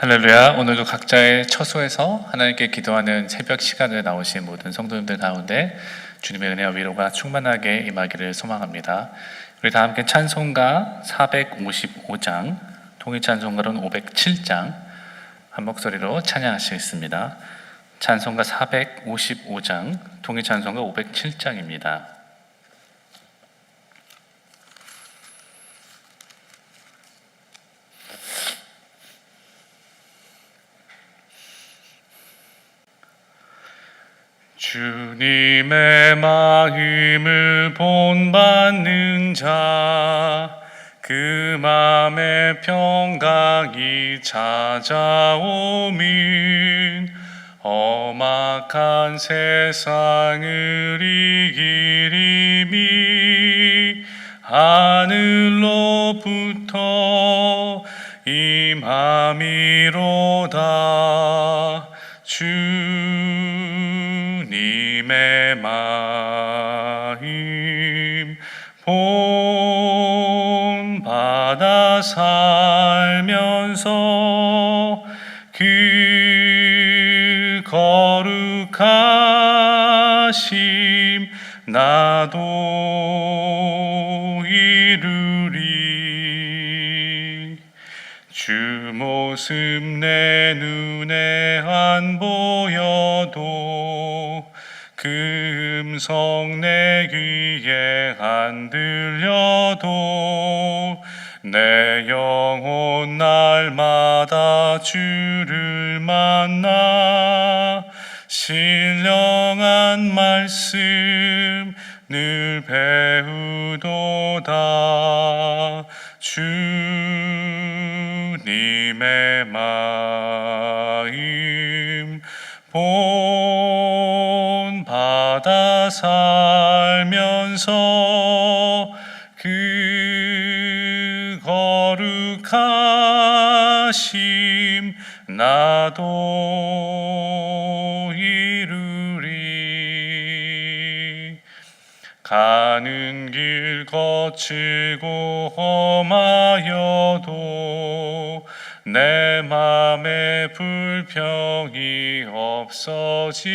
할렐루야. 오늘도 각자의 처소에서 하나님께 기도하는 새벽 시간을 나오신 모든 성도님들 가운데 주님의 은혜와 위로가 충만하게 임하기를 소망합니다. 우리 다 함께 찬송가 455장, 통일 찬송가로는 507장 한 목소리로 찬양하시겠습니다. 찬송가 455장, 통일 찬송가 507장입니다. 주님의 마음을 본받는 자, 그 맘에 평강이 찾아오면 험악한 세상을 이기리니 하늘로부터 임함이로다. 주님의 마음 본받아 살면서 그 거룩하심 나도 이루리. 주 모습 내 눈에 안 보여도 그 음성 내 귀에 안 들려도 내 영혼 날마다 주를 만나 신령한 말씀 늘 배우도다. 주님의 마음 본받아 살면서 그 거룩하심 나도 이루리. 가는 길 거칠고 험하여도 내 맘에 불평이 없어짐은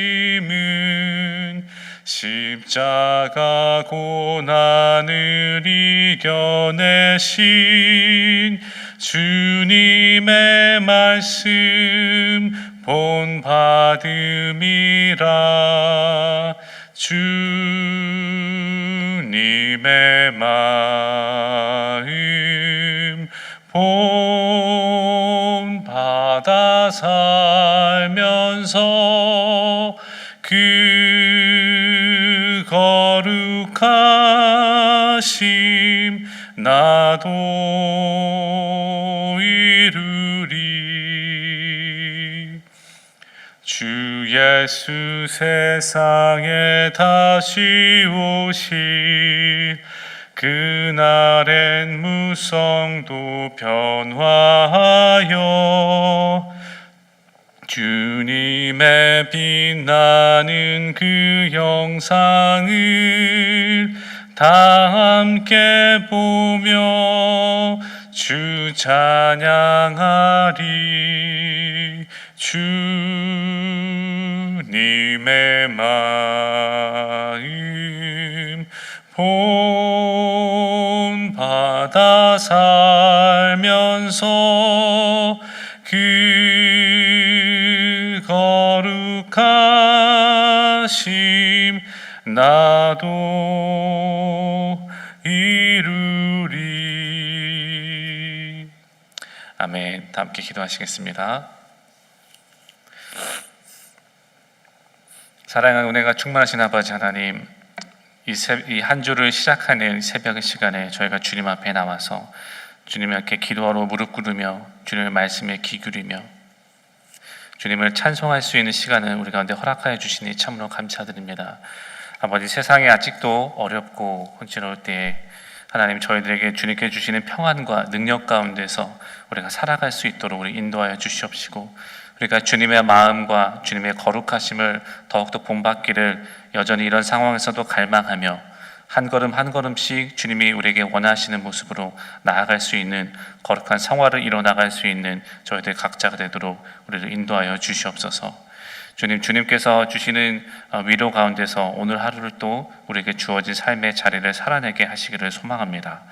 십자가 고난을 이겨내신 주님의 말씀 본받음이라. 주님의 마음 본받아 살면서 그 거룩하심 나도 이루리. 주 예수 세상에 다시 오실 그날엔 무성도 변화하여 주님의 빛나는 그 영상을 다 함께 보며 주 찬양하리. 주님의 마음 본받아 살면서 그 거룩하심 나도 이루리. 아멘. 다 함께 기도하시겠습니다. 사랑하는 은혜가 충만하신 아버지 하나님, 이 한 주를 시작하는 새벽의 시간에 저희가 주님 앞에 나와서 주님께 기도하러 무릎 꿇으며 주님의 말씀에 귀 기울이며 주님을 찬송할 수 있는 시간을 우리 가운데 허락하여 주시니 참으로 감사드립니다. 아버지, 세상이 아직도 어렵고 혼란스러울 때에 하나님, 저희들에게 주님께 주시는 평안과 능력 가운데서 우리가 살아갈 수 있도록 우리 인도하여 주시옵시고, 우리가 주님의 마음과 주님의 거룩하심을 더욱더 본받기를 여전히 이런 상황에서도 갈망하며 한 걸음 한 걸음씩 주님이 우리에게 원하시는 모습으로 나아갈 수 있는 거룩한 성화를 이뤄나갈 수 있는 저희들 각자가 되도록 우리를 인도하여 주시옵소서. 주님께서 주시는 위로 가운데서 오늘 하루를 또 우리에게 주어진 삶의 자리를 살아내게 하시기를 소망합니다.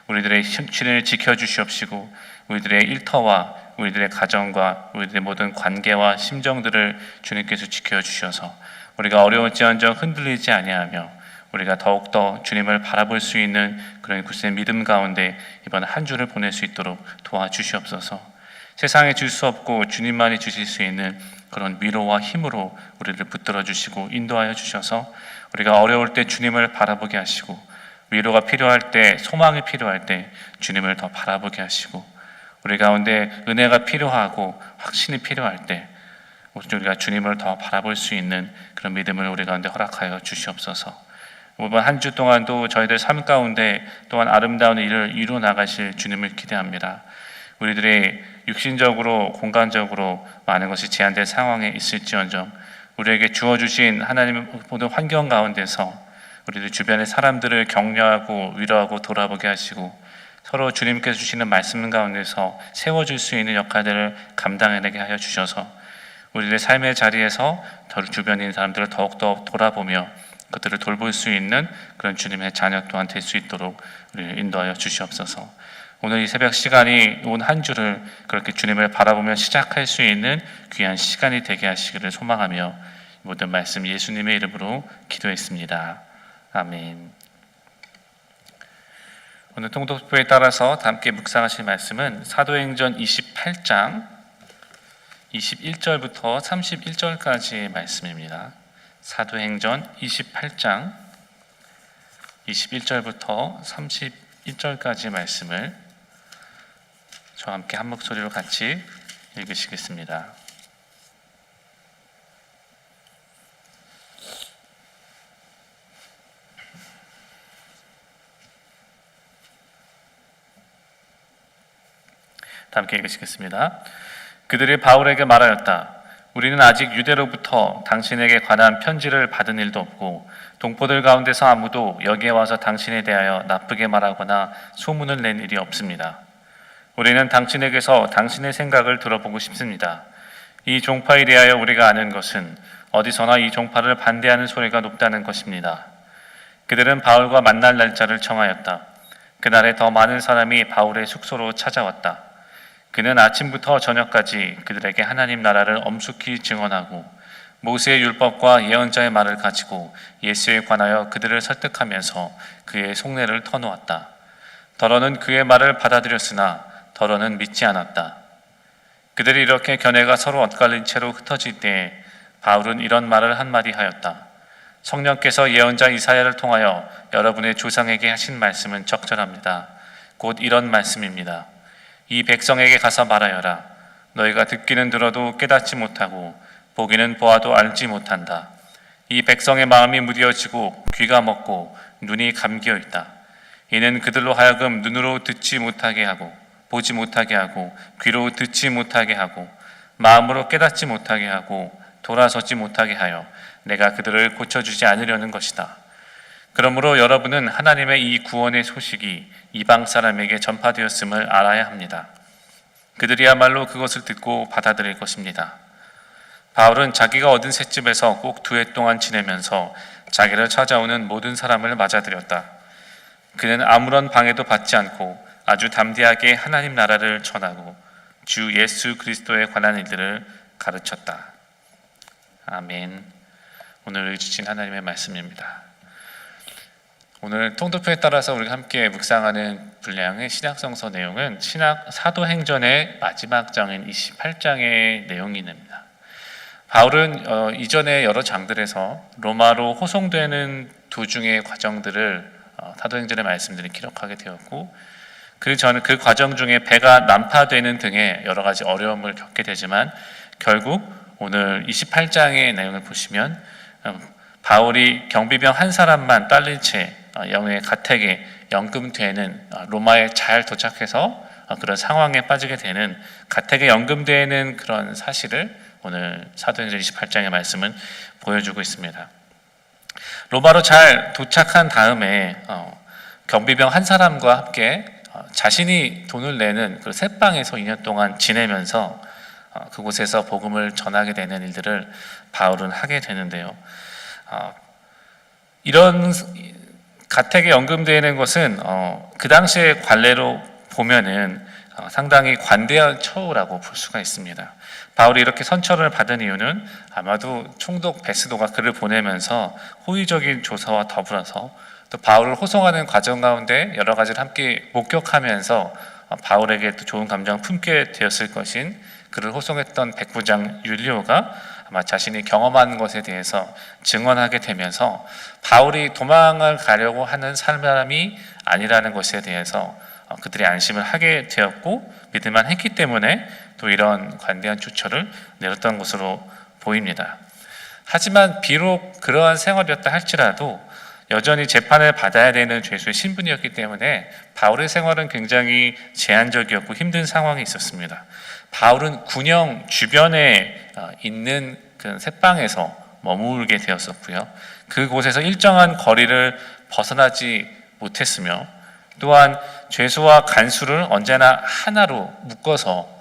우리들의 신을 지켜주시옵시고 우리들의 일터와 우리들의 가정과 우리들의 모든 관계와 심정들을 주님께서 지켜주셔서 우리가 어려울지언정 흔들리지 아니하며 우리가 더욱더 주님을 바라볼 수 있는 그런 굳은 믿음 가운데 이번 한 주를 보낼 수 있도록 도와주시옵소서. 세상에 줄 수 없고 주님만이 주실 수 있는 그런 위로와 힘으로 우리를 붙들어 주시고 인도하여 주셔서 우리가 어려울 때 주님을 바라보게 하시고 위로가 필요할 때, 소망이 필요할 때 주님을 더 바라보게 하시고 우리 가운데 은혜가 필요하고 확신이 필요할 때 우리가 주님을 더 바라볼 수 있는 그런 믿음을 우리 가운데 허락하여 주시옵소서. 이번 한 주 동안도 저희들 삶 가운데 또한 아름다운 일을 이루어 나가실 주님을 기대합니다. 우리들의 육신적으로 공간적으로 많은 것이 제한된 상황에 있을지언정 우리에게 주어주신 하나님의 모든 환경 가운데서 우리들 주변의 사람들을 격려하고 위로하고 돌아보게 하시고 서로 주님께서 주시는 말씀 가운데서 세워줄 수 있는 역할들을 감당해내게 하여 주셔서 우리들의 삶의 자리에서 주변에 있는 사람들을 더욱더 돌아보며 그들을 돌볼 수 있는 그런 주님의 자녀 또한 될 수 있도록 우리를 인도하여 주시옵소서. 오늘 이 새벽 시간이 온 한 주를 그렇게 주님을 바라보며 시작할 수 있는 귀한 시간이 되게 하시기를 소망하며 모든 말씀 예수님의 이름으로 기도했습니다. 아멘. 오늘 통독부에 따라서 함께 묵상하실 말씀은 사도행전 28장 21절부터 31절까지의 말씀입니다. 사도행전 28장 21절부터 31절까지의 말씀을 저와 함께 한 목소리로 같이 읽으시겠습니다. 함께 읽으시겠습니다. 그들이 바울에게 말하였다. 우리는 아직 유대로부터 당신에게 관한 편지를 받은 일도 없고 동포들 가운데서 아무도 여기에 와서 당신에 대하여 나쁘게 말하거나 소문을 낸 일이 없습니다. 우리는 당신에게서 당신의 생각을 들어보고 싶습니다. 이 종파에 대하여 우리가 아는 것은 어디서나 이 종파를 반대하는 소리가 높다는 것입니다. 그들은 바울과 만날 날짜를 정하였다. 그날에 더 많은 사람이 바울의 숙소로 찾아왔다. 그는 아침부터 저녁까지 그들에게 하나님 나라를 엄숙히 증언하고 모세의 율법과 예언자의 말을 가지고 예수에 관하여 그들을 설득하면서 그의 속내를 터놓았다. 더러는 그의 말을 받아들였으나 더러는 믿지 않았다. 그들이 이렇게 견해가 서로 엇갈린 채로 흩어질 때에 바울은 이런 말을 한마디 하였다. 성령께서 예언자 이사야를 통하여 여러분의 조상에게 하신 말씀은 적절합니다. 곧 이런 말씀입니다. 이 백성에게 가서 말하여라. 너희가 듣기는 들어도 깨닫지 못하고 보기는 보아도 알지 못한다. 이 백성의 마음이 무뎌지고 귀가 먹고 눈이 감겨 있다. 이는 그들로 하여금 눈으로 듣지 못하게 하고 보지 못하게 하고 귀로 듣지 못하게 하고 마음으로 깨닫지 못하게 하고 돌아서지 못하게 하여 내가 그들을 고쳐주지 않으려는 것이다. 그러므로 여러분은 하나님의 이 구원의 소식이 이방 사람에게 전파되었음을 알아야 합니다. 그들이야말로 그것을 듣고 받아들일 것입니다. 바울은 자기가 얻은 셋집에서 꼭 2해 동안 지내면서 자기를 찾아오는 모든 사람을 맞아들였다. 그는 아무런 방해도 받지 않고 아주 담대하게 하나님 나라를 전하고 주 예수 그리스도에 관한 일들을 가르쳤다. 아멘. 오늘 주신 하나님의 말씀입니다. 오늘 통독표에 따라서 우리가 함께 묵상하는 분량의 신약성서 내용은 사도행전의 마지막 장인 28장의 내용입니다. 바울은 이전에 여러 장들에서 로마로 호송되는 도중의 과정들을 사도행전의 말씀들이 기록하게 되었고 그 과정 중에 배가 난파되는 등의 여러 가지 어려움을 겪게 되지만 결국 오늘 28장의 내용을 보시면 바울이 경비병 한 사람만 딸린 채 영의 가택에 연금되는 로마에 잘 도착해서 그런 상황에 빠지게 되는 가택에 연금되는 그런 사실을 오늘 사도행전 28장의 말씀은 보여주고 있습니다. 로마로 잘 도착한 다음에 경비병 한 사람과 함께 자신이 돈을 내는 그 새방에서 2년 동안 지내면서 그곳에서 복음을 전하게 되는 일들을 바울은 하게 되는데요. 이런 가택에 연금되는 것은 그 당시의 관례로 보면은 상당히 관대한 처우라고 볼 수가 있습니다. 바울이 이렇게 선처를 받은 이유는 아마도 총독 베스도가 그를 보내면서 호의적인 조사와 더불어서 또 바울을 호송하는 과정 가운데 여러 가지를 함께 목격하면서 바울에게 또 좋은 감정을 품게 되었을 것인 그를 호송했던 백부장 율리오가 아마 자신이 경험한 것에 대해서 증언하게 되면서 바울이 도망을 가려고 하는 사람이 아니라는 것에 대해서 그들이 안심을 하게 되었고 믿을만 했기 때문에 또 이런 관대한 추처를 내렸던 것으로 보입니다. 하지만 비록 그러한 생활이었다 할지라도 여전히 재판을 받아야 되는 죄수의 신분이었기 때문에 바울의 생활은 굉장히 제한적이었고 힘든 상황이 있었습니다. 바울은 군영 주변에 있는 그 새방에서 머물게 되었었고요. 그곳에서 일정한 거리를 벗어나지 못했으며 또한 죄수와 간수를 언제나 하나로 묶어서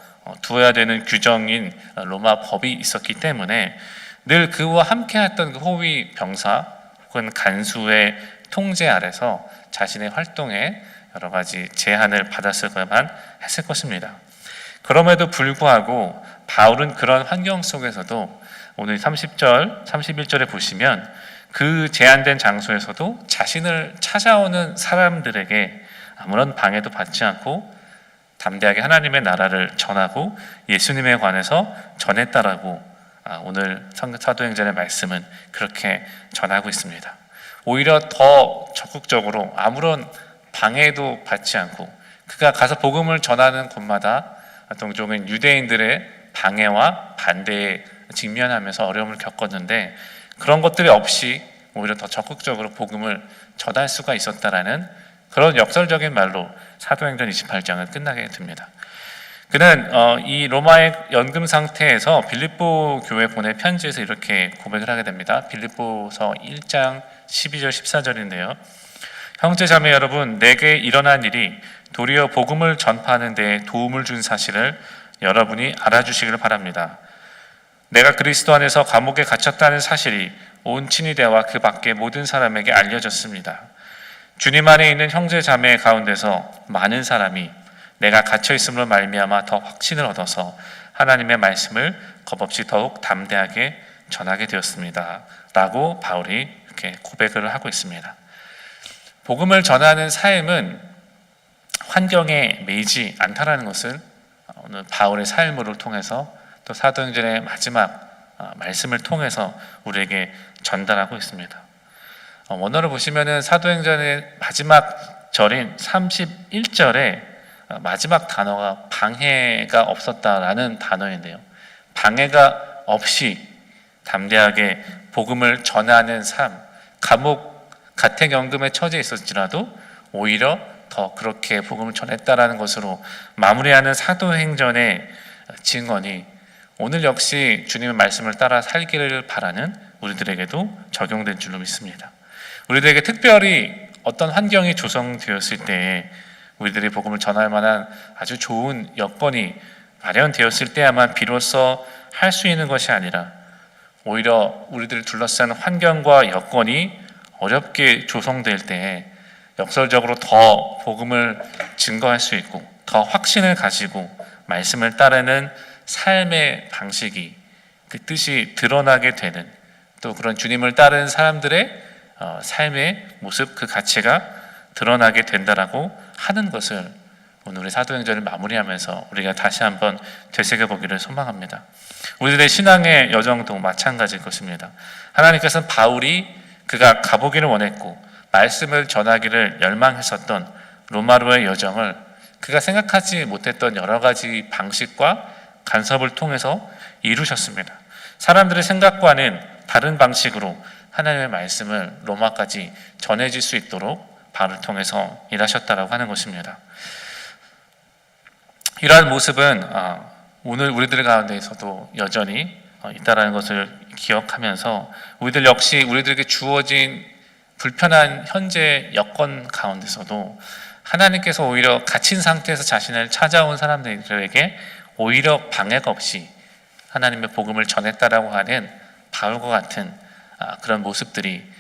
두어야 되는 규정인 로마 법이 있었기 때문에 늘 그와 함께했던 그 호위 병사 혹은 간수의 통제 아래서 자신의 활동에 여러 가지 제한을 받았을 것만 했을 것입니다. 그럼에도 불구하고 바울은 그런 환경 속에서도 오늘 30절, 31절에 보시면 그 제한된 장소에서도 자신을 찾아오는 사람들에게 아무런 방해도 받지 않고 담대하게 하나님의 나라를 전하고 예수님에 관해서 전했다라고 오늘 사도행전의 말씀은 그렇게 전하고 있습니다. 오히려 더 적극적으로 아무런 방해도 받지 않고 그가 가서 복음을 전하는 곳마다 동종은 유대인들의 방해와 반대에 직면하면서 어려움을 겪었는데 그런 것들이 없이 오히려 더 적극적으로 복음을 전할 수가 있었다라는 그런 역설적인 말로 사도행전 28장을 끝나게 됩니다. 그는 이 로마의 연금 상태에서 빌립보 교회 보낸 편지에서 이렇게 고백을 하게 됩니다. 빌립보서 1장 12절 14절인데요. 형제 자매 여러분, 내게 일어난 일이 도리어 복음을 전파하는 데 도움을 준 사실을 여러분이 알아주시기를 바랍니다. 내가 그리스도 안에서 감옥에 갇혔다는 사실이 온 친위대와 그 밖의 모든 사람에게 알려졌습니다. 주님 안에 있는 형제 자매 가운데서 많은 사람이 내가 갇혀 있음으로 말미암아 더 확신을 얻어서 하나님의 말씀을 겁없이 더욱 담대하게 전하게 되었습니다. 라고 바울이 이렇게 고백을 하고 있습니다. 복음을 전하는 삶은 환경에 매이지 않다라는 것을 오늘 바울의 삶을 통해서 또 사도행전의 마지막 말씀을 통해서 우리에게 전달하고 있습니다. 원어를 보시면은 사도행전의 마지막 절인 31절에 마지막 단어가 방해가 없었다라는 단어인데요. 방해가 없이 담대하게 복음을 전하는 삶, 감옥 가택연금에 처해 있었지라도 오히려 더 그렇게 복음을 전했다라는 것으로 마무리하는 사도행전의 증언이 오늘 역시 주님의 말씀을 따라 살기를 바라는 우리들에게도 적용된 줄로 믿습니다. 우리들에게 특별히 어떤 환경이 조성되었을 때 우리들이 복음을 전할 만한 아주 좋은 여건이 마련되었을 때야만 비로소 할 수 있는 것이 아니라 오히려 우리들을 둘러싼 환경과 여건이 어렵게 조성될 때 역설적으로 더 복음을 증거할 수 있고 더 확신을 가지고 말씀을 따르는 삶의 방식이 그 뜻이 드러나게 되는 또 그런 주님을 따르는 사람들의 삶의 모습 그 가치가 드러나게 된다라고 하는 것을 오늘의 사도행전을 마무리하면서 우리가 다시 한번 되새겨보기를 소망합니다. 우리들의 신앙의 여정도 마찬가지일 것입니다. 하나님께서는 바울이 그가 가보기를 원했고 말씀을 전하기를 열망했었던 로마로의 여정을 그가 생각하지 못했던 여러 가지 방식과 간섭을 통해서 이루셨습니다. 사람들의 생각과는 다른 방식으로 하나님의 말씀을 로마까지 전해질 수 있도록 바울을 통해서 일하셨다라고 하는 것입니다. 이러한 모습은 오늘 우리들 가운데에서도 여전히 있다라는 것을 기억하면서 우리들 역시 우리들에게 주어진 불편한 현재 여건 가운데서도 하나님께서 오히려 갇힌 상태에서 자신을 찾아온 사람들에게 오히려 방해가 없이 하나님의 복음을 전했다라고 하는 바울과 같은 그런 모습들이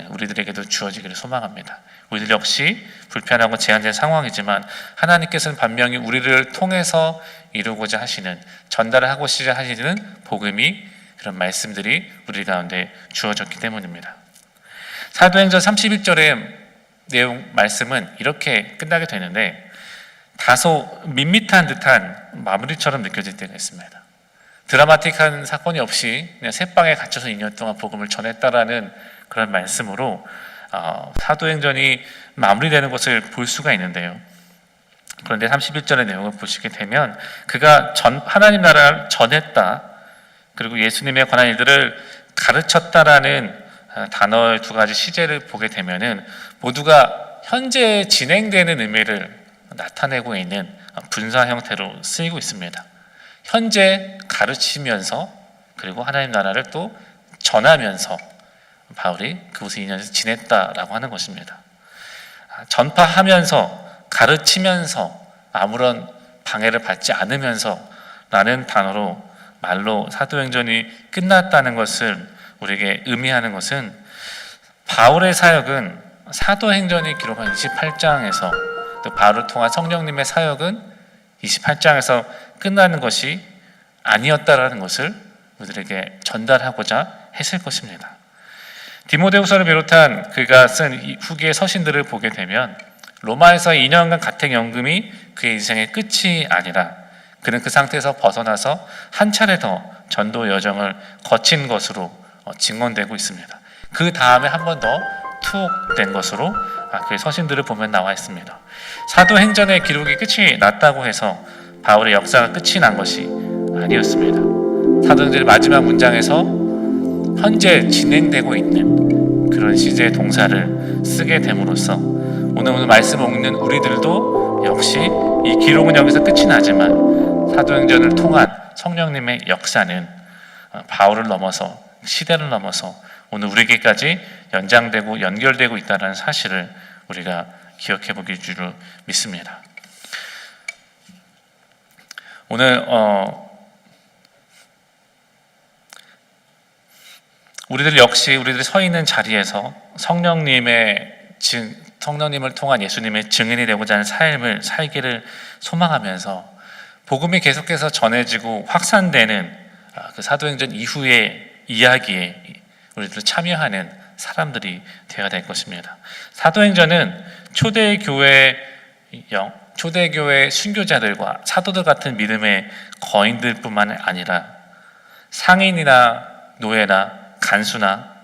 우리들에게도 주어지기를 소망합니다. 우리들 역시 불편하고 제한된 상황이지만 하나님께서는 분명히 우리를 통해서 이루고자 하시는, 전달을 하고자 하시는 복음이, 그런 말씀들이 우리 가운데 주어졌기 때문입니다. 사도행전 31절의 내용 말씀은 이렇게 끝나게 되는데 다소 밋밋한 듯한 마무리처럼 느껴질 때가 있습니다. 드라마틱한 사건이 없이 그냥 새방에 갇혀서 2년 동안 복음을 전했다라는 그런 말씀으로 사도행전이 마무리되는 것을 볼 수가 있는데요. 그런데 31절의 내용을 보시게 되면 그가 하나님 나라를 전했다, 그리고 예수님에 관한 일들을 가르쳤다라는 단어의 두 가지 시제를 보게 되면은 모두가 현재 진행되는 의미를 나타내고 있는 분사 형태로 쓰이고 있습니다. 현재 가르치면서, 그리고 하나님 나라를 또 전하면서 바울이 그곳에 2년에서 지냈다라고 하는 것입니다. 전파하면서, 가르치면서, 아무런 방해를 받지 않으면서 라는 단어로 말로 사도행전이 끝났다는 것을 우리에게 의미하는 것은, 바울의 사역은 사도행전이 기록한 28장에서, 또 바울을 통한 성령님의 사역은 28장에서 끝나는 것이 아니었다라는 것을 우리들에게 전달하고자 했을 것입니다. 디모데후서를 비롯한 그가 쓴 후기의 서신들을 보게 되면 로마에서의 2년간 가택연금이 그의 인생의 끝이 아니라 그는 그 상태에서 벗어나서 한 차례 더 전도 여정을 거친 것으로 증언되고 있습니다. 그 다음에 한 번 더 투옥된 것으로 그의 서신들을 보면 나와 있습니다. 사도행전의 기록이 끝이 났다고 해서 바울의 역사가 끝이 난 것이 아니었습니다. 사도행전의 마지막 문장에서 현재 진행되고 있는 그런 시제 동사를 쓰게 됨으로써 오늘 말씀을 읽는 우리들도 역시 이 기록은 여기서 끝이 나지만 사도행전을 통한 성령님의 역사는 바울을 넘어서, 시대를 넘어서 오늘 우리에게까지 연장되고 연결되고 있다는 사실을 우리가 기억해 보길 줄로 믿습니다. 오늘 우리들 역시 우리들이 서 있는 자리에서 성령님을 통한 예수님의 증인이 되고자 하는 삶을 살기를 소망하면서 복음이 계속해서 전해지고 확산되는 그 사도행전 이후의 이야기에 우리들 참여하는 사람들이 되어야 될 것입니다. 사도행전은 초대교회 순교자들과 사도들 같은 믿음의 거인들뿐만 아니라 상인이나 노예나 간수나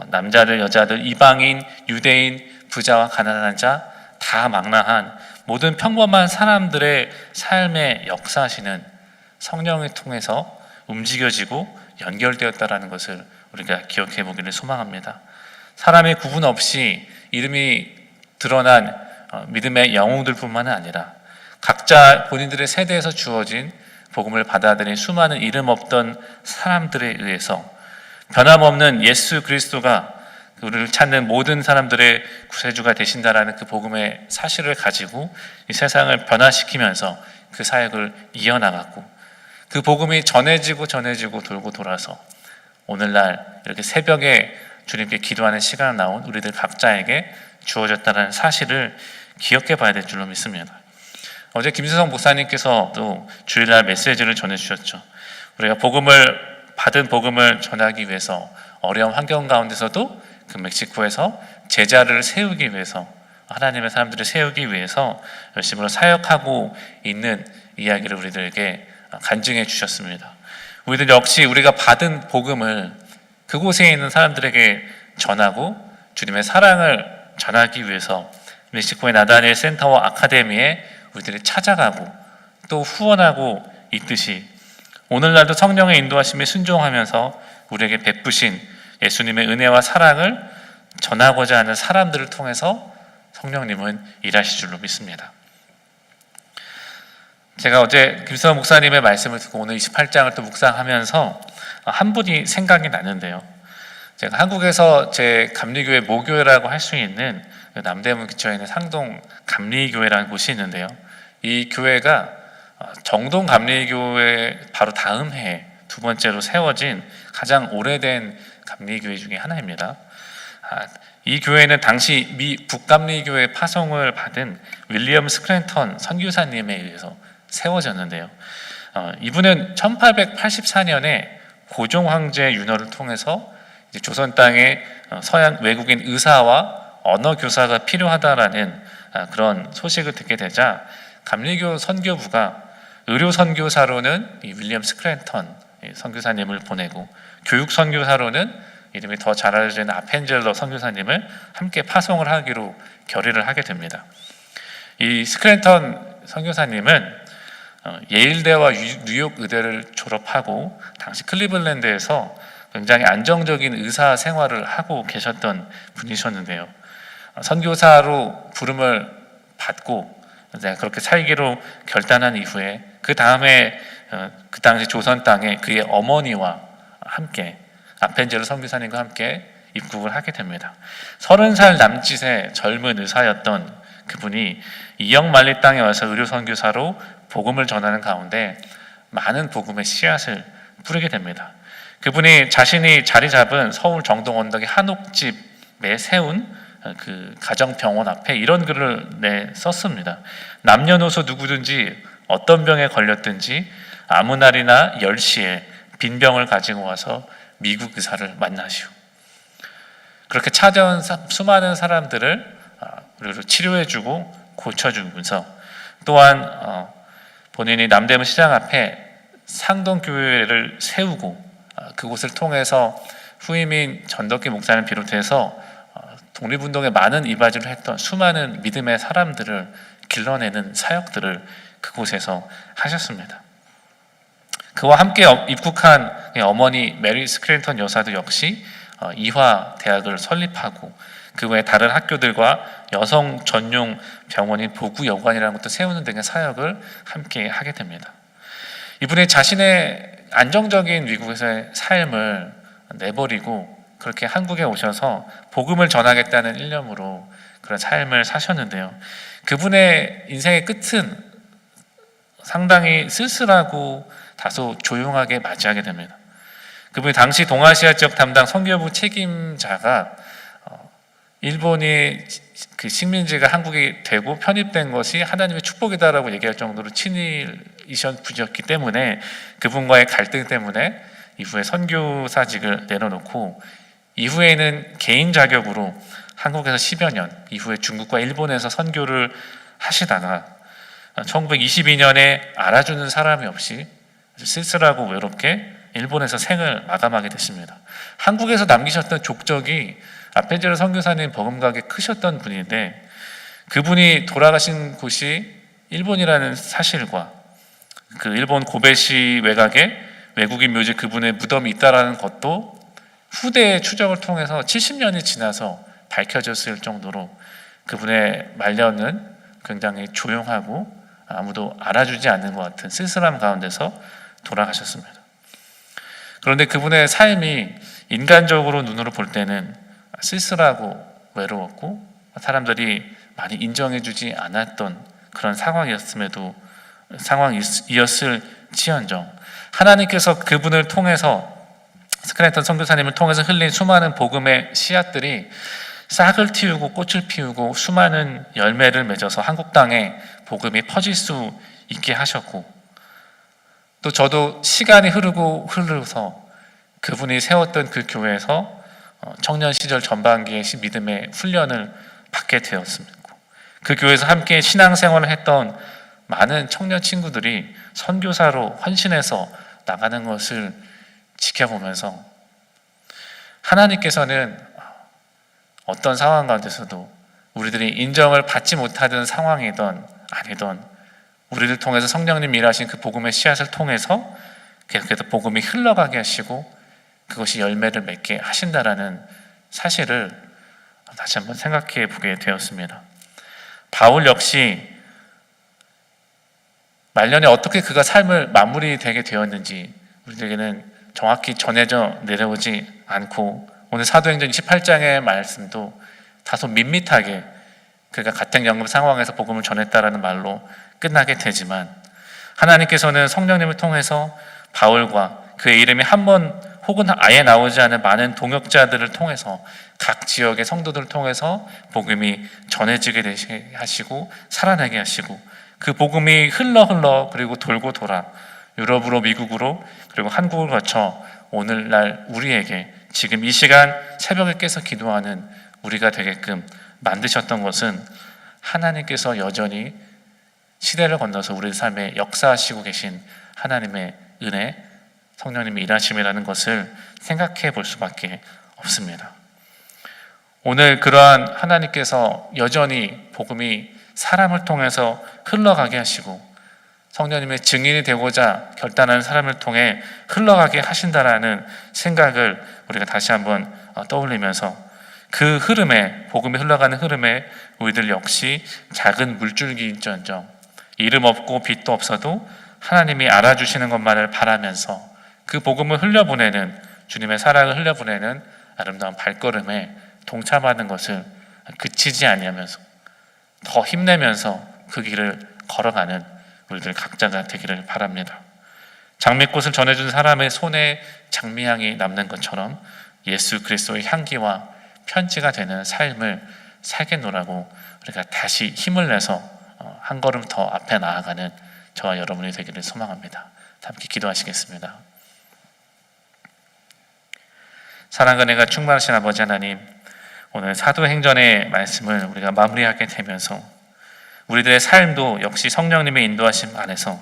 남자들, 여자들, 이방인, 유대인, 부자와 가난한 자 다 망라한 모든 평범한 사람들의 삶에 역사하시는 성령을 통해서 움직여지고 연결되었다라는 것을 우리가 기억해 보기를 소망합니다. 사람의 구분 없이 이름이 드러난 믿음의 영웅들뿐만 아니라 각자 본인들의 세대에서 주어진 복음을 받아들인 수많은 이름 없던 사람들에 의해서 변함없는 예수 그리스도가 우리를 찾는 모든 사람들의 구세주가 되신다라는 그 복음의 사실을 가지고 이 세상을 변화시키면서 그 사역을 이어나갔고, 그 복음이 전해지고 돌고 돌아서 오늘날 이렇게 새벽에 주님께 기도하는 시간을 나온 우리들 각자에게 주어졌다는 사실을 기억해 봐야 될 줄로 믿습니다. 어제 김수성 목사님께서도 주일날 메시지를 전해주셨죠. 우리가 받은 복음을 전하기 위해서 어려운 환경 가운데서도 그 멕시코에서 제자를 세우기 위해서, 하나님의 사람들을 세우기 위해서 열심히 사역하고 있는 이야기를 우리들에게 간증해 주셨습니다. 우리들 역시 우리가 받은 복음을 그곳에 있는 사람들에게 전하고 주님의 사랑을 전하기 위해서 멕시코의 나다니엘 센터와 아카데미에 우리들이 찾아가고 또 후원하고 있듯이 오늘날도 성령의 인도하심에 순종하면서 우리에게 베푸신 예수님의 은혜와 사랑을 전하고자 하는 사람들을 통해서 성령님은 일하실 줄로 믿습니다. 제가 어제 김수환 목사님의 말씀을 듣고 오늘 28장을 또 묵상하면서 한 분이 생각이 나는데요. 제가 한국에서 제 감리교회 모교회라고 할 수 있는 남대문 근처에 있는 상동 감리교회라는 곳이 있는데요. 이 교회가 정동 감리교회 바로 다음 해에 두 번째로 세워진 가장 오래된 감리교회 중에 하나입니다. 이 교회는 당시 미 북감리교회 파송을 받은 윌리엄 스크랜턴 선교사님에 의해서 세워졌는데요. 이분은 1884년에 고종 황제 윤허를 통해서 이제 조선 땅에 서양 외국인 의사와 언어 교사가 필요하다라는 그런 소식을 듣게 되자 감리교 선교부가 의료 선교사로는 이 윌리엄 스크랜턴 선교사님을 보내고 교육 선교사로는 이름이 더 잘 알려진 아펜젤러 선교사님을 함께 파송을 하기로 결의를 하게 됩니다. 이 스크랜턴 선교사님은 예일대와 뉴욕 의대를 졸업하고 당시 클리블랜드에서 굉장히 안정적인 의사 생활을 하고 계셨던 분이셨는데요. 선교사로 부름을 받고 그렇게 살기로 결단한 이후에 그 다음에 그 당시 조선 땅에 그의 어머니와 함께 아펜젤러 선교사님과 함께 입국을 하게 됩니다. 30살 남짓의 젊은 의사였던 그분이 이역만리 땅에 와서 의료 선교사로 복음을 전하는 가운데 많은 복음의 씨앗을 뿌리게 됩니다. 그분이 자신이 자리 잡은 서울 정동 언덕의 한옥집에 세운 그 가정병원 앞에 이런 글을 썼습니다. 남녀노소 누구든지 어떤 병에 걸렸든지 아무 날이나 10시에 빈병을 가지고 와서 미국 의사를 만나시오. 그렇게 찾아온 수많은 사람들을 치료해주고 고쳐주면서 또한 본인이 남대문 시장 앞에 상동교회를 세우고 그곳을 통해서 후임인 전덕기 목사를 비롯해서 독립운동에 많은 이바지를 했던 수많은 믿음의 사람들을 길러내는 사역들을 그곳에서 하셨습니다. 그와 함께 입국한 어머니 메리 스크랜턴 여사도 역시 이화 대학을 설립하고 그 외 다른 학교들과 여성 전용 병원인 보구여관이라는 것도 세우는 등의 사역을 함께 하게 됩니다. 이분이 자신의 안정적인 미국에서의 삶을 내버리고 그렇게 한국에 오셔서 복음을 전하겠다는 일념으로 그런 삶을 사셨는데요. 그분의 인생의 끝은 상당히 쓸쓸하고 다소 조용하게 맞이하게 됩니다. 그분이 당시 동아시아 지역 담당 선교부 책임자가 일본이 그 식민지가 한국이 되고 편입된 것이 하나님의 축복이다라고 얘기할 정도로 친일이셨 분이었기 때문에 그분과의 갈등 때문에 이후에 선교사직을 내려놓고 이후에는 개인 자격으로 한국에서 10여 년, 이후에 중국과 일본에서 선교를 하시다가 1922년에 알아주는 사람이 없이 쓸쓸하고 외롭게 일본에서 생을 마감하게 됐습니다. 한국에서 남기셨던 족적이 아펜젤러 선교사님 버금가게 크셨던 분인데 그분이 돌아가신 곳이 일본이라는 사실과 그 일본 고베시 외곽에 외국인 묘지 그분의 무덤이 있다라는 것도 후대의 추적을 통해서 70년이 지나서 밝혀졌을 정도로 그분의 말년은 굉장히 조용하고 아무도 알아주지 않는 것 같은 쓸쓸함 가운데서 돌아가셨습니다. 그런데 그분의 삶이 인간적으로 눈으로 볼 때는 쓸쓸하고 외로웠고 사람들이 많이 인정해주지 않았던 그런 상황이었을지언정 하나님께서 그분을 통해서 스크랜턴 선교사님을 통해서 흘린 수많은 복음의 씨앗들이 싹을 틔우고 꽃을 피우고 수많은 열매를 맺어서 한국 땅에 복음이 퍼질 수 있게 하셨고 또 저도 시간이 흐르서 그분이 세웠던 그 교회에서 청년 시절 전반기에 믿음의 훈련을 받게 되었습니다. 그 교회에서 함께 신앙생활을 했던 많은 청년 친구들이 선교사로 헌신해서 나가는 것을 지켜보면서 하나님께서는 어떤 상황 가운데서도 우리들이 인정을 받지 못하던 상황이든 아니든 우리를 통해서 성령님 일하신 그 복음의 씨앗을 통해서 계속해서 복음이 흘러가게 하시고 그것이 열매를 맺게 하신다라는 사실을 다시 한번 생각해 보게 되었습니다. 바울 역시 말년에 어떻게 그가 삶을 마무리되게 되었는지 우리에게는 정확히 전해져 내려오지 않고 오늘 사도행전 28장의 말씀도 다소 밋밋하게 그가 가택연금 상황에서 복음을 전했다라는 말로 끝나게 되지만, 하나님께서는 성령님을 통해서 바울과 그의 이름이 한 번 혹은 아예 나오지 않은 많은 동역자들을 통해서 각 지역의 성도들을 통해서 복음이 전해지게 하시고 살아나게 하시고, 그 복음이 흘러 그리고 돌고 돌아 유럽으로, 미국으로, 그리고 한국을 거쳐 오늘날 우리에게 지금 이 시간 새벽에 깨서 기도하는 우리가 되게끔 만드셨던 것은 하나님께서 여전히 시대를 건너서 우리 삶에 역사하시고 계신 하나님의 은혜, 성령님의 일하심이라는 것을 생각해 볼 수밖에 없습니다. 오늘 그러한 하나님께서 여전히 복음이 사람을 통해서 흘러가게 하시고 성령님의 증인이 되고자 결단하는 사람을 통해 흘러가게 하신다라는 생각을 우리가 다시 한번 떠올리면서, 그 흐름에, 복음이 흘러가는 흐름에 우리들 역시 작은 물줄기일지언정 이름 없고 빛도 없어도 하나님이 알아주시는 것만을 바라면서 그 복음을 흘려보내는, 주님의 사랑을 흘려보내는 아름다운 발걸음에 동참하는 것을 그치지 아니하면서 더 힘내면서 그 길을 걸어가는 우리들 각자가 되기를 바랍니다. 장미꽃을 전해준 사람의 손에 장미향이 남는 것처럼 예수 그리스도의 향기와 편지가 되는 삶을 살겠노라고 우리가 다시 힘을 내서 한 걸음 더 앞에 나아가는 저와 여러분이 되기를 소망합니다. 함께 기도하시겠습니다. 사랑과 은혜가 충만하신 아버지 하나님, 오늘 사도행전의 말씀을 우리가 마무리하게 되면서 우리들의 삶도 역시 성령님의 인도하심 안에서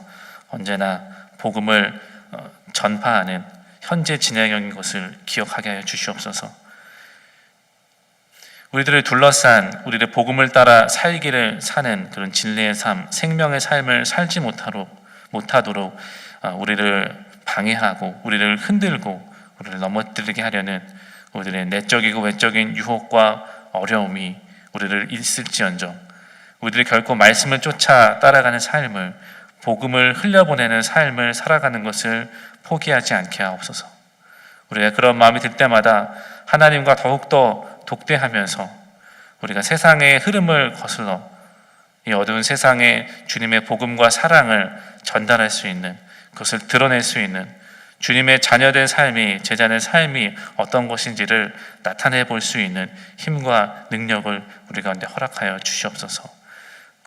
언제나 복음을 전파하는 현재 진행형인 것을 기억하게 하여 주시옵소서. 우리들을 둘러싼 우리의 복음을 따라 살기를 사는 그런 진리의 삶, 생명의 삶을 살지 못하도록 우리를 방해하고 우리를 흔들고 우리를 넘어뜨리게 하려는 우리들의 내적이고 외적인 유혹과 어려움이 우리를 있을지언정 우리들이 결코 말씀을 쫓아 따라가는 삶을, 복음을 흘려보내는 삶을 살아가는 것을 포기하지 않게 하옵소서. 우리가 그런 마음이 들 때마다 하나님과 더욱더 독대하면서 우리가 세상의 흐름을 거슬러 이 어두운 세상에 주님의 복음과 사랑을 전달할 수 있는, 그것을 드러낼 수 있는 주님의 자녀된 삶이, 제자된 삶이 어떤 것인지를 나타내 볼 수 있는 힘과 능력을 우리 가운데 허락하여 주시옵소서.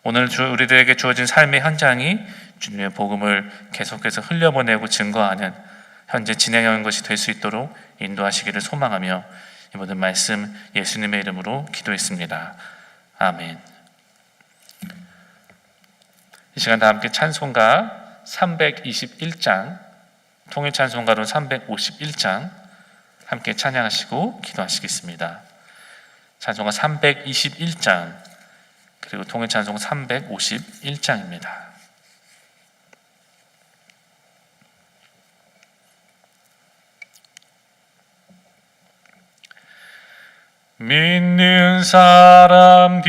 오늘 우리들에게 주어진 삶의 현장이 주님의 복음을 계속해서 흘려보내고 증거하는 현재 진행하는 것이 될 수 있도록 인도하시기를 소망하며 이 모든 말씀 예수님의 이름으로 기도했습니다. 아멘. 이 시간 다 함께 찬송가 321장, 통일 찬송가로 351장 함께 찬양하시고 기도하시겠습니다. 찬송가 321장 그리고 통일 찬송 351장입니다. 믿는 사람들은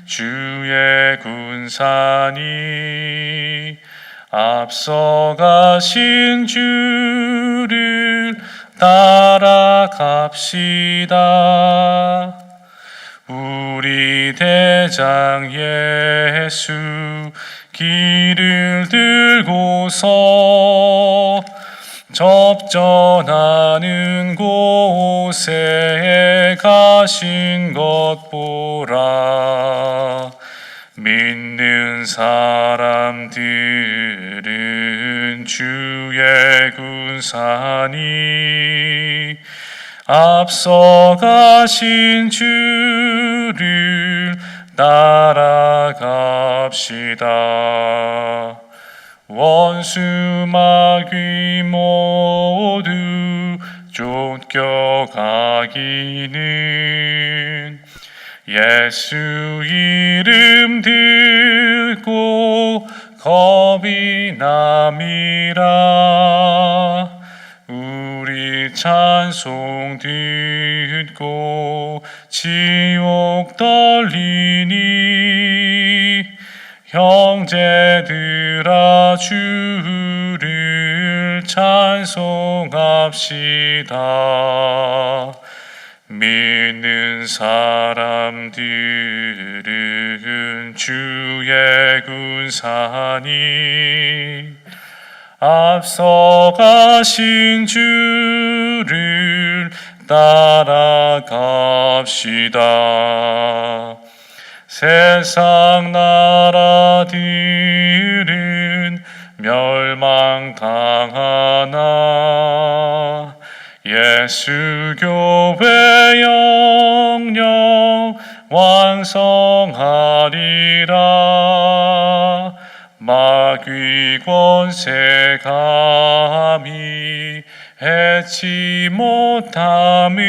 주의 군사니 앞서가신 주를 따라갑시다. 우리 대장 예수 길을 들고서 접전하는 곳에 가신 것 보라. 믿는 사람들은 주의 군사니 앞서가신 주를 따라갑시다. 원수 마귀 모두 쫓겨가기는 예수 이름 듣고 겁이 남이라. 우리 찬송 듣고 지옥 떨리니 형제들아 주를 찬송합시다. 믿는 사람들은 주의 군사니 앞서가신 주를 따라갑시다. 세상 나라들은 멸망당하나 예수 교회 영영 왕성하리라. 마귀 권세 감히 해치 못함은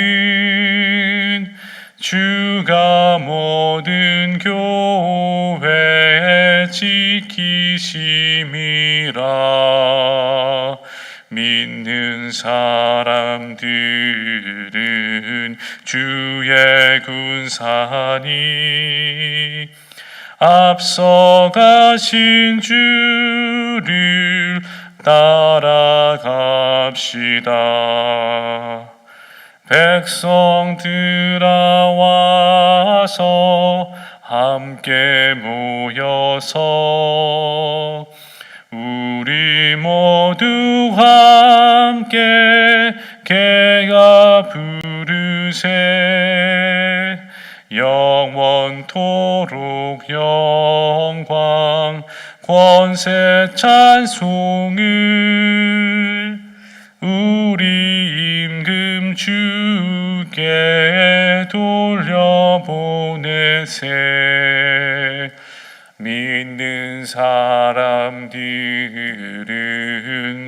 주가 모든 교회 지키심이라. 믿는 사람들은 주의 군사니 앞서가신 주를 따라갑시다. 백성들아 와서 함께 모여서 우리 모두 함께 개가 부르세. 영원토록 영광 권세 찬송을 우리 임금 주께 돌려보내세. 믿는 사람들은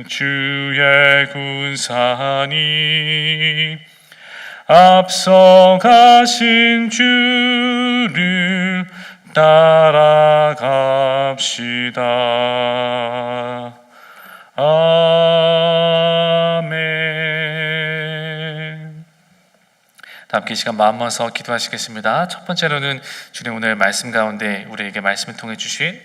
주의 군사니 앞서가신 주를 따라갑시다. 아멘. 다 함께 이 시간 마음 모아서 기도하시겠습니다. 첫 번째로는 주님 오늘 말씀 가운데 우리에게 말씀을 통해 주신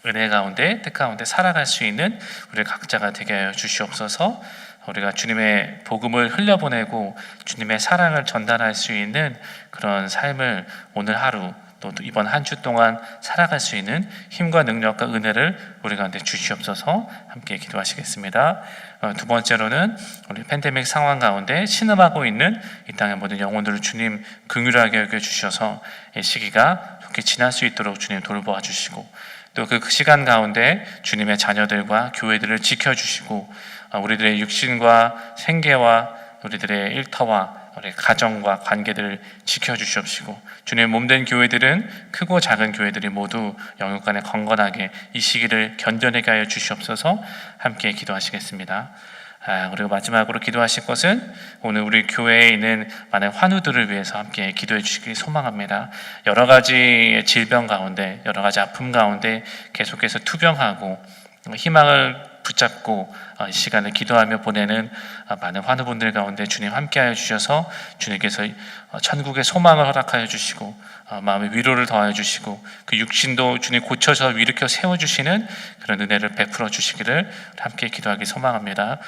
은혜 가운데 뜻 가운데 살아갈 수 있는 우리 각자가 되게 하여 주시옵소서. 우리가 주님의 복음을 흘려보내고 주님의 사랑을 전달할 수 있는 그런 삶을 오늘 하루 또 이번 한 주 동안 살아갈 수 있는 힘과 능력과 은혜를 우리 가운데 주시옵소서. 함께 기도하시겠습니다. 두 번째로는 우리 팬데믹 상황 가운데 신음하고 있는 이 땅의 모든 영혼들을 주님 긍휼하게 여겨주셔서 이 시기가 좋게 지날 수 있도록 주님 돌보아 주시고 또 그 시간 가운데 주님의 자녀들과 교회들을 지켜주시고 우리들의 육신과 생계와 우리들의 일터와 우리 가정과 관계들을 지켜주시옵시고 주님의 몸된 교회들은 크고 작은 교회들이 모두 영육간에 건건하게 이 시기를 견뎌내게 하여 주시옵소서. 함께 기도하시겠습니다. 그리고 마지막으로 기도하실 것은 오늘 우리 교회에 있는 많은 환우들을 위해서 함께 기도해 주시길 소망합니다. 여러 가지 질병 가운데 여러 가지 아픔 가운데 계속해서 투병하고 희망을 붙잡고 이 시간을 기도하며 보내는 많은 환우분들 가운데 주님 함께하여 주셔서 주님께서 천국의 소망을 허락하여 주시고 마음의 위로를 더하여 주시고 그 육신도 주님 고쳐서 일으켜 세워주시는 그런 은혜를 베풀어 주시기를 함께 기도하기 소망합니다.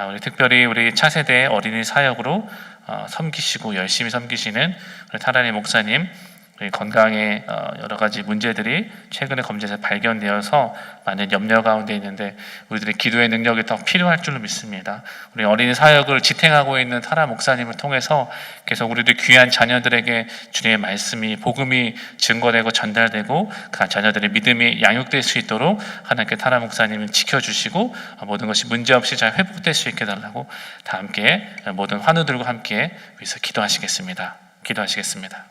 우리 특별히 우리 차세대 어린이 사역으로 섬기시고 열심히 섬기시는 우리 타라니 목사님 건강에 여러 가지 문제들이 최근에 검진에서 발견되어서 많은 염려 가운데 있는데 우리들의 기도의 능력이 더 필요할 줄로 믿습니다. 우리 어린이 사역을 지탱하고 있는 타라 목사님을 통해서 계속 우리들 귀한 자녀들에게 주님의 말씀이 복음이 증거되고 전달되고 그 자녀들의 믿음이 양육될 수 있도록 하나님께 타라 목사님을 지켜주시고 모든 것이 문제없이 잘 회복될 수 있게 달라고 다 함께 모든 환우들과 함께 위해서 기도하시겠습니다. 기도하시겠습니다.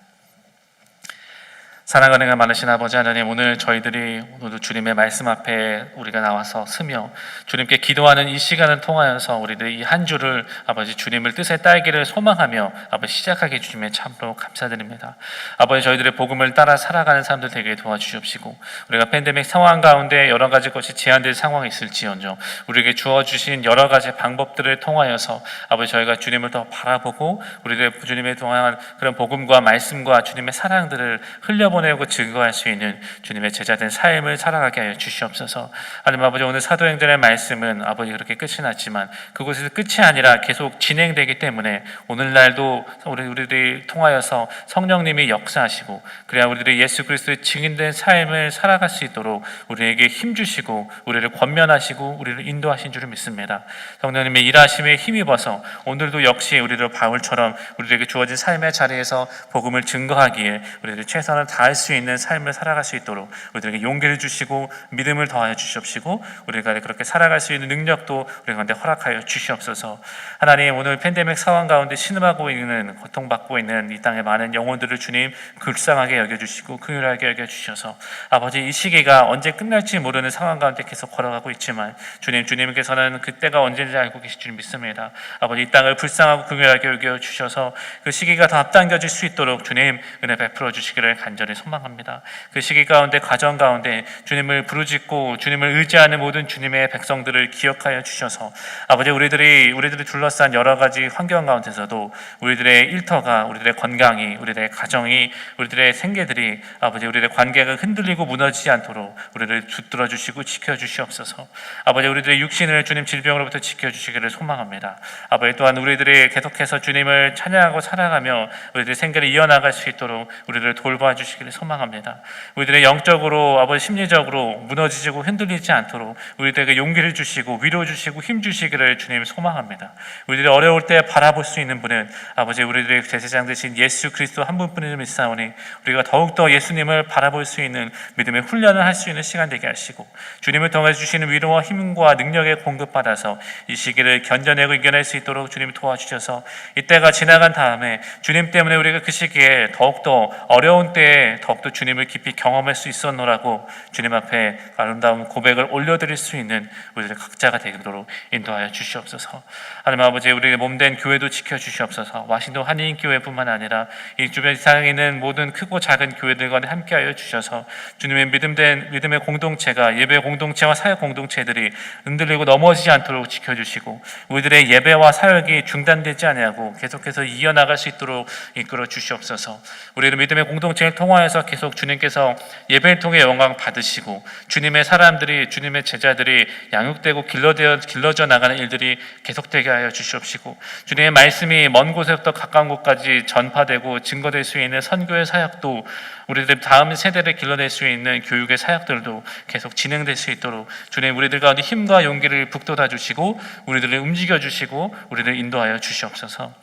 사랑하는 은혜가 많으신 아버지 하나님, 오늘 저희들이 오늘도 주님의 말씀 앞에 우리가 나와서 서며 주님께 기도하는 이 시간을 통하여서 우리들 이 한 주를 아버지 주님을 뜻에 따르기를 소망하며 아버지 시작하게 주님의 참으로 감사드립니다. 아버지 저희들의 복음을 따라 살아가는 사람들 되게 도와주시옵시고 우리가 팬데믹 상황 가운데 여러 가지 것이 제한될 상황이 있을지언정 우리에게 주어주신 여러 가지 방법들을 통하여서 아버지 저희가 주님을 더 바라보고 우리들의 주님에 통한 그런 복음과 말씀과 주님의 사랑들을 흘려보내는 선포내고 증거할 수 있는 주님의 제자된 삶을 살아가게 하여 주시옵소서. 하나님 아버지, 오늘 사도행전의 말씀은 아버지 그렇게 끝이 났지만 그곳에서 끝이 아니라 계속 진행되기 때문에 오늘날도 우리들이 통하여서 성령님이 역사하시고 그래야 우리들이 예수 그리스도의 증인된 삶을 살아갈 수 있도록 우리에게 힘주시고 우리를 권면하시고 우리를 인도하신 줄을 믿습니다. 성령님의 일하심에 힘입어서 오늘도 역시 우리를 바울처럼 우리에게 주어진 삶의 자리에서 복음을 증거하기에 우리들이 최선을 다할 수 있는 삶을 살아갈 수 있도록 우리들에게 용기를 주시고 믿음을 더하여 주시옵시고 우리가 그렇게 살아갈 수 있는 능력도 우리 가운데 허락하여 주시옵소서. 하나님, 오늘 팬데믹 상황 가운데 신음하고 있는, 고통받고 있는 이 땅의 많은 영혼들을 주님 불쌍하게 여겨주시고 긍휼하게 여겨주셔서 아버지, 이 시기가 언제 끝날지 모르는 상황 가운데 계속 걸어가고 있지만 주님께서는 그때가 언제인지 알고 계실 줄 믿습니다. 아버지, 이 땅을 불쌍하고 긍휼하게 여겨주셔서 그 시기가 더 앞당겨질 수 있도록 주님 은혜 베풀어 주시기를 간절히 소망합니다. 그 시기 가운데, 가정 가운데 주님을 부르짖고 주님을 의지하는 모든 주님의 백성들을 기억하여 주셔서 아버지, 우리들이 둘러싼 여러 가지 환경 가운데서도 우리들의 일터가, 우리들의 건강이, 우리들의 가정이, 우리들의 생계들이 아버지, 우리들의 관계가 흔들리고 무너지지 않도록 우리를 붙들어 주시고 지켜 주시옵소서. 아버지, 우리들의 육신을 주님 질병으로부터 지켜 주시기를 소망합니다. 아버지, 또한 우리들이 계속해서 주님을 찬양하고 살아가며 우리들의 생계를 이어나갈 수 있도록 우리를 돌봐 주시기를 소망합니다. 우리들의 영적으로, 아버지, 심리적으로 무너지고 흔들리지 않도록 우리들에게 용기를 주시고 위로 주시고 힘 주시기를 주님 소망합니다. 우리들이 어려울 때 바라볼 수 있는 분은 아버지, 우리들의 제사장 되신 예수 그리스도 한 분뿐임을 믿사오니 우리가 더욱더 예수님을 바라볼 수 있는 믿음의 훈련을 할 수 있는 시간 되게 하시고 주님을 통해 주시는 위로와 힘과 능력에 공급받아서 이 시기를 견뎌내고 이겨낼 수 있도록 주님이 도와주셔서 이때가 지나간 다음에 주님 때문에 우리가 그 시기에 더욱더 어려운 때에 더욱더 주님을 깊이 경험할 수 있었노라고 주님 앞에 아름다운 고백을 올려드릴 수 있는 우리들 각자가 되도록 인도하여 주시옵소서. 하나님 아버지, 우리의 몸된 교회도 지켜주시옵소서. 와싱턴 한인교회뿐만 아니라 이 주변 지상에 있는 모든 크고 작은 교회들과 함께하여 주셔서 주님의 믿음의 공동체가, 예배 공동체와 사역 공동체들이 흔들리고 넘어지지 않도록 지켜주시고 우리들의 예배와 사역이 중단되지 아니하고 계속해서 이어나갈 수 있도록 이끌어 주시옵소서. 우리의 믿음의 공동체를 통하여서 계속 주님께서 예배를 통해 영광 받으시고 주님의 사람들이, 주님의 제자들이 양육되고 길러져 나가는 일들이 계속되게 하여 주시옵시고 주님의 말씀이 먼 곳에부터 가까운 곳까지 전파되고 증거될 수 있는 선교의 사역도, 우리들 다음 세대를 길러낼 수 있는 교육의 사역들도 계속 진행될 수 있도록 주님 우리들 가운데 힘과 용기를 북돋아 주시고 우리들을 움직여 주시고 우리를 인도하여 주시옵소서.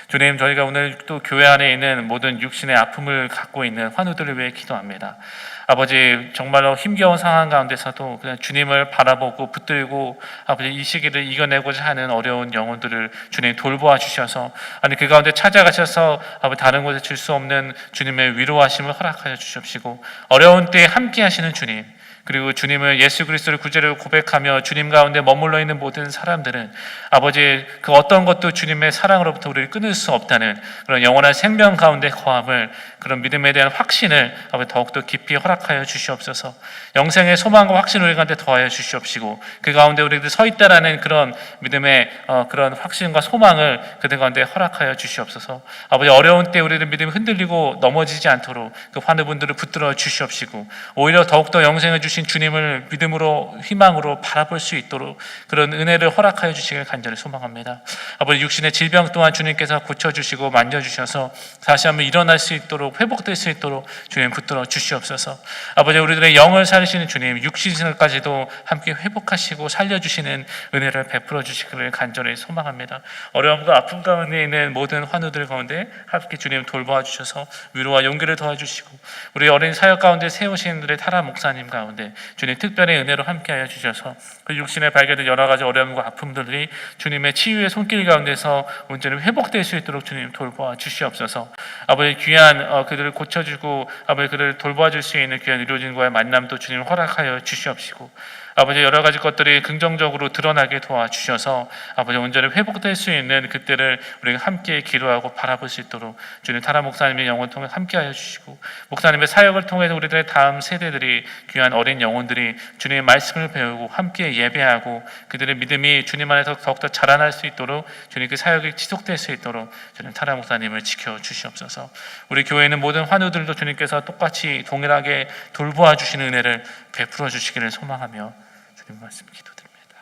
주님, 저희가 오늘 또 교회 안에 있는 모든 육신의 아픔을 갖고 있는 환우들을 위해 기도합니다. 아버지, 정말로 힘겨운 상황 가운데서도 그냥 주님을 바라보고 붙들고 아버지, 이 시기를 이겨내고자 하는 어려운 영혼들을 주님 돌보아 주셔서, 아니 그 가운데 찾아가셔서 아버지, 다른 곳에 줄 수 없는 주님의 위로하심을 허락하여 주십시고 어려운 때에 함께 하시는 주님, 그리고 주님을, 예수 그리스도를 구주로 고백하며 주님 가운데 머물러 있는 모든 사람들은 아버지, 그 어떤 것도 주님의 사랑으로부터 우리를 끊을 수 없다는 그런 영원한 생명 가운데 거함을, 그런 믿음에 대한 확신을 아버지 더욱더 깊이 허락하여 주시옵소서. 영생의 소망과 확신을 우리 가운데 더하여 주시옵시고 그 가운데 우리들 서 있다라는 그런 믿음의 그런 확신과 소망을 그들 가운데 허락하여 주시옵소서. 아버지, 어려운 때 우리들 믿음이 흔들리고 넘어지지 않도록 그 환우분들을 붙들어 주시옵시고 오히려 더욱더 영생을 주신 주님을 믿음으로, 희망으로 바라볼 수 있도록 그런 은혜를 허락하여 주시길 간절히 소망합니다. 아버지, 육신의 질병 또한 주님께서 고쳐주시고 만져주셔서 다시 한번 일어날 수 있도록, 회복될 수 있도록 주님 붙들어 주시옵소서. 아버지, 우리들의 영을 살리시는 주님, 육신을까지도 함께 회복하시고 살려주시는 은혜를 베풀어 주시기를 간절히 소망합니다. 어려움과 아픔 가운데 있는 모든 환우들 가운데 함께 주님 돌보아 주셔서 위로와 용기를 도와주시고 우리 어린 사역 가운데 세우신 우리 타라 목사님 가운데 주님 특별히 은혜로 함께하여 주셔서 그 육신에 발견된 여러 가지 어려움과 아픔들이 주님의 치유의 손길 가운데서 온전히 회복될 수 있도록 주님 돌보아 주시옵소서. 아버지, 귀한 그들을 고쳐주고 아버지 그들을 돌보아 줄 수 있는 귀한 의료진과의 만남도 주님 허락하여 주시옵시고 아버지 여러 가지 것들이 긍정적으로 드러나게 도와주셔서 아버지 온전히 회복될 수 있는 그때를 우리가 함께 기도하고 바라볼 수 있도록 주님 타라 목사님의 영혼 통해 함께하여 주시고 목사님의 사역을 통해서 우리들의 다음 세대들이 귀한 어린 영혼들이 주님의 말씀을 배우고 함께 예배하고 그들의 믿음이 주님 안에서 더욱더 자라날 수 있도록 주님 그 사역이 지속될 수 있도록 주님 타라 목사님을 지켜주시옵소서. 우리 교회에 있는 모든 환우들도 주님께서 똑같이 동일하게 돌보아 주시는 은혜를 베풀어 주시기를 소망하며 주님 말씀 기도드립니다.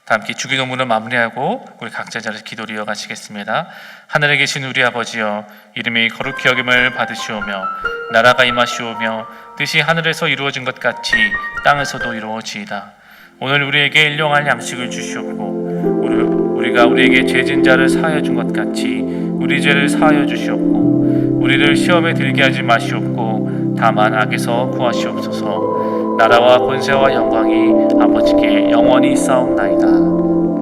다 함께 주기도문을 마무리하고 우리 각자 자리에서 기도를 이어가시겠습니다. 하늘에 계신 우리 아버지여, 이름이 거룩히 여김을 받으시오며 나라가 임하시오며 뜻이 하늘에서 이루어진 것 같이 땅에서도 이루어지이다. 오늘 우리에게 일용할 양식을 주시옵고 우리가 우리에게 죄진 자를 사하여 준 것 같이 우리 죄를 사하여 주시옵고 우리를 시험에 들게 하지 마시옵고 다만 악에서 구하시옵소서. 나라와 권세와 영광이 아버지께 영원히 있사옵나이다.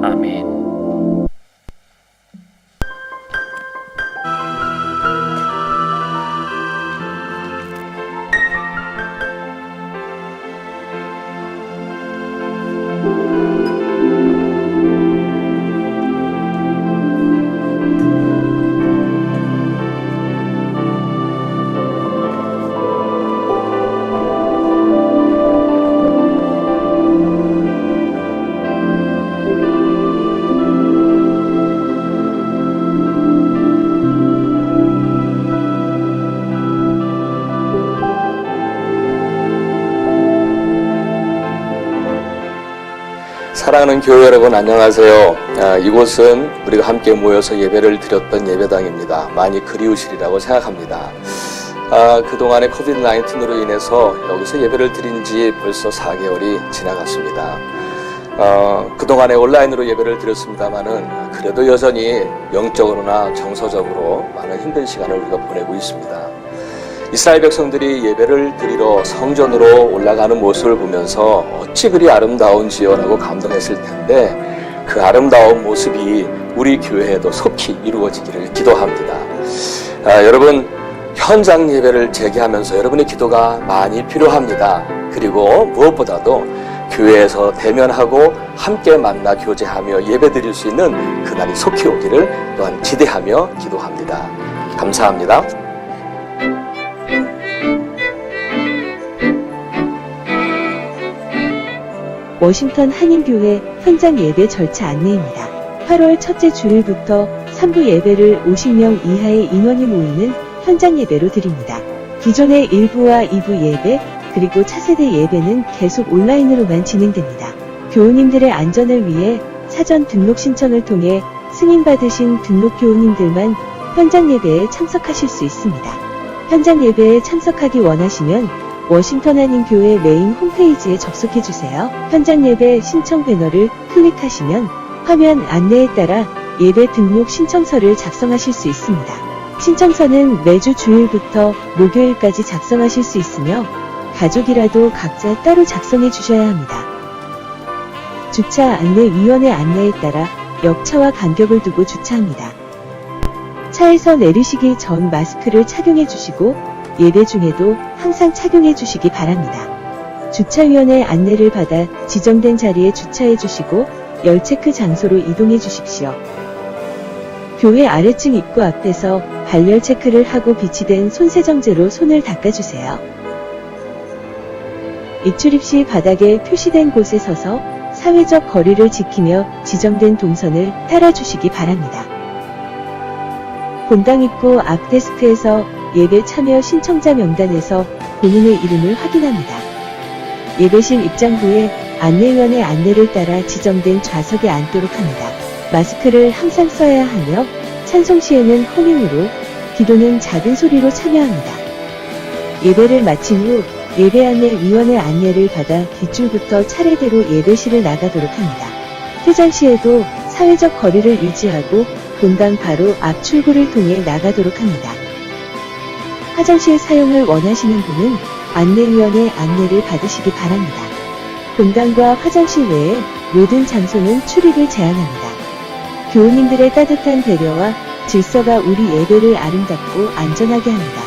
아멘. 사랑하는 교회 여러분 안녕하세요. 이곳은 우리가 함께 모여서 예배를 드렸던 예배당입니다. 많이 그리우시리라고 생각합니다. 그동안의 코비드-19로 인해서 여기서 예배를 드린 지 벌써 4개월이 지나갔습니다. 그동안에 온라인으로 예배를 드렸습니다만은 그래도 여전히 영적으로나 정서적으로 많은 힘든 시간을 우리가 보내고 있습니다. 이스라엘 백성들이 예배를 드리러 성전으로 올라가는 모습을 보면서 어찌 그리 아름다운지요 라고 감동했을 텐데 그 아름다운 모습이 우리 교회에도 속히 이루어지기를 기도합니다. 여러분 현장 예배를 재개하면서 여러분의 기도가 많이 필요합니다. 그리고 무엇보다도 교회에서 대면하고 함께 만나 교제하며 예배드릴 수 있는 그날이 속히 오기를 또한 기대하며 기도합니다. 감사합니다. 워싱턴 한인교회 현장 예배 절차 안내입니다. 8월 첫째 주일부터 3부 예배를 50명 이하의 인원이 모이는 현장 예배로 드립니다. 기존의 1부와 2부 예배, 그리고 차세대 예배는 계속 온라인으로만 진행됩니다. 교우님들의 안전을 위해 사전 등록 신청을 통해 승인받으신 등록 교우님들만 현장 예배에 참석하실 수 있습니다. 현장 예배에 참석하기 원하시면 워싱턴 한인교회 메인 홈페이지에 접속해주세요. 현장 예배 신청 배너를 클릭하시면 화면 안내에 따라 예배 등록 신청서를 작성하실 수 있습니다. 신청서는 매주 주일부터 목요일까지 작성하실 수 있으며 가족이라도 각자 따로 작성해 주셔야 합니다. 주차 안내위원회 안내에 따라 역차와 간격을 두고 주차합니다. 차에서 내리시기 전 마스크를 착용해 주시고 예배 중에도 항상 착용해 주시기 바랍니다. 주차위원회 안내를 받아 지정된 자리에 주차해 주시고 열체크 장소로 이동해 주십시오. 교회 아래층 입구 앞에서 발열 체크를 하고 비치된 손세정제로 손을 닦아주세요. 입출입 시 바닥에 표시된 곳에 서서 사회적 거리를 지키며 지정된 동선을 따라주시기 바랍니다. 본당 입구 앞 데스크에서 예배 참여 신청자 명단에서 본인의 이름을 확인합니다. 예배실 입장 후에 안내위원의 안내를 따라 지정된 좌석에 앉도록 합니다. 마스크를 항상 써야 하며 찬송 시에는 허밍으로, 기도는 작은 소리로 참여합니다. 예배를 마친 후 예배 안내위원의 안내를 받아 뒷줄부터 차례대로 예배실을 나가도록 합니다. 퇴장 시에도 사회적 거리를 유지하고 본당 바로 앞 출구를 통해 나가도록 합니다. 화장실 사용을 원하시는 분은 안내위원의 안내를 받으시기 바랍니다. 본당과 화장실 외에 모든 장소는 출입을 제한합니다. 교우님들의 따뜻한 배려와 질서가 우리 예배를 아름답고 안전하게 합니다.